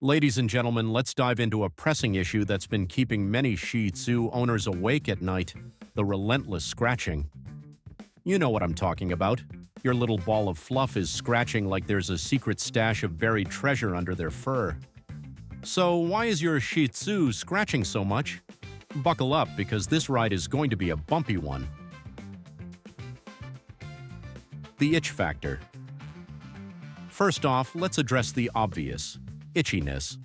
Ladies and gentlemen, let's dive into a pressing issue that's been keeping many Shih Tzu owners awake at night: the relentless scratching. You know what I'm talking about. Your little ball of fluff is scratching like there's a secret stash of buried treasure under their fur. So, why is your Shih Tzu scratching so much? Buckle up, because this ride is going to be a bumpy one. The itch factor. First off, let's address the obvious: itchiness.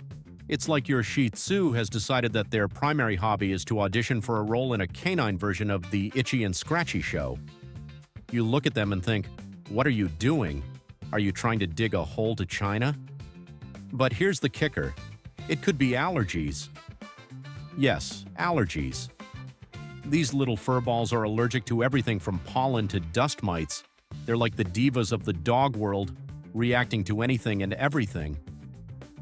It's like your Shih Tzu has decided that their primary hobby is to audition for a role in a canine version of the Itchy and Scratchy show. You look at them and think, what are you doing? Are you trying to dig a hole to China? But here's the kicker: it could be allergies. Yes, allergies. These little furballs are allergic to everything from pollen to dust mites. They're like the divas of the dog world, reacting to anything and everything.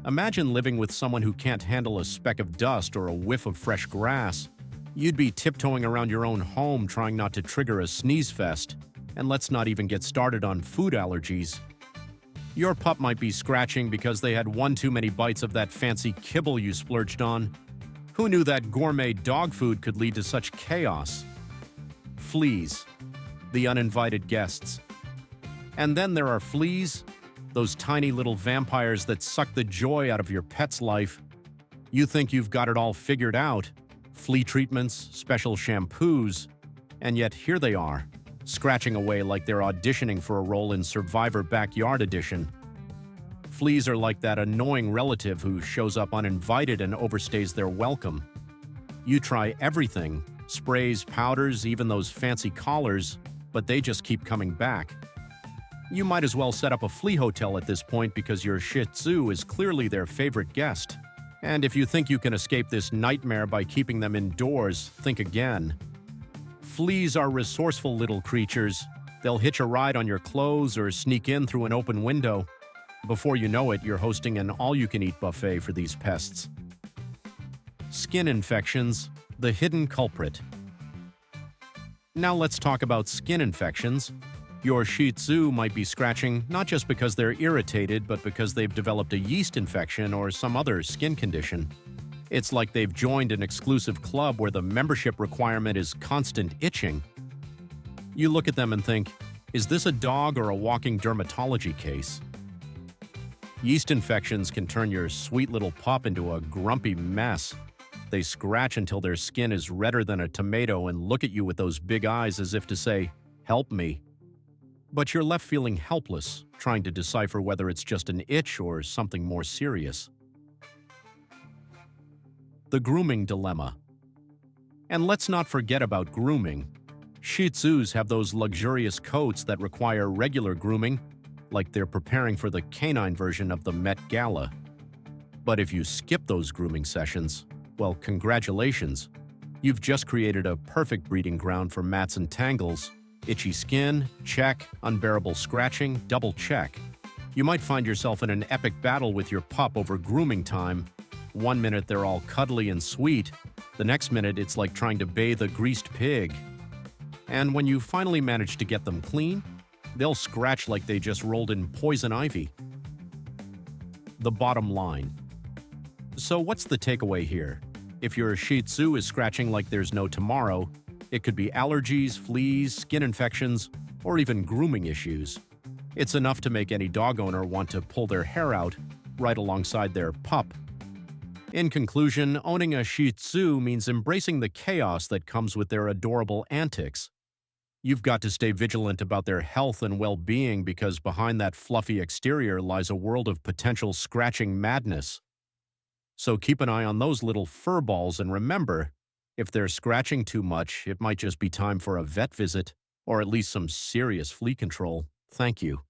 Imagine living with someone who can't handle a speck of dust or a whiff of fresh grass. You'd be tiptoeing around your own home trying not to trigger a sneeze fest. And let's not even get started on food allergies. Your pup might be scratching because they had one too many bites of that fancy kibble you splurged on. Who knew that gourmet dog food could lead to such chaos? Fleas, the uninvited guests. And then there are fleas, those tiny little vampires that suck the joy out of your pet's life. You think you've got it all figured out: flea treatments, special shampoos, and yet here they are, scratching away like they're auditioning for a role in Survivor Backyard Edition. Fleas are like that annoying relative who shows up uninvited and overstays their welcome. You try everything: sprays, powders, even those fancy collars, but they just keep coming back. You might as well set up a flea hotel at this point, because your Shih Tzu is clearly their favorite guest. And if you think you can escape this nightmare by keeping them indoors, think again. Fleas are resourceful little creatures. They'll hitch a ride on your clothes or sneak in through an open window. Before you know it, you're hosting an all-you-can-eat buffet for these pests. Skin infections, the hidden culprit. Now let's talk about skin infections. Your Shih Tzu might be scratching not just because they're irritated, but because they've developed a yeast infection or some other skin condition. It's like they've joined an exclusive club where the membership requirement is constant itching. You look at them and think, is this a dog or a walking dermatology case? Yeast infections can turn your sweet little pup into a grumpy mess. They scratch until their skin is redder than a tomato and look at you with those big eyes as if to say, "Help me." But you're left feeling helpless, trying to decipher whether it's just an itch or something more serious. The grooming dilemma. And let's not forget about grooming. Shih Tzus have those luxurious coats that require regular grooming, like they're preparing for the canine version of the Met Gala. But if you skip those grooming sessions, well, congratulations. You've just created a perfect breeding ground for mats and tangles. Itchy skin, check. Unbearable scratching, double check. You might find yourself in an epic battle with your pup over grooming time. One minute they're all cuddly and sweet. The next minute it's like trying to bathe a greased pig. And when you finally manage to get them clean, they'll scratch like they just rolled in poison ivy. The bottom line. So what's the takeaway here? If your Shih Tzu is scratching like there's no tomorrow, it could be allergies, fleas, skin infections, or even grooming issues. It's enough to make any dog owner want to pull their hair out, right alongside their pup. In conclusion, owning a Shih Tzu means embracing the chaos that comes with their adorable antics. You've got to stay vigilant about their health and well-being, because behind that fluffy exterior lies a world of potential scratching madness. So keep an eye on those little fur balls, and remember, if they're scratching too much, it might just be time for a vet visit, or at least some serious flea control. Thank you.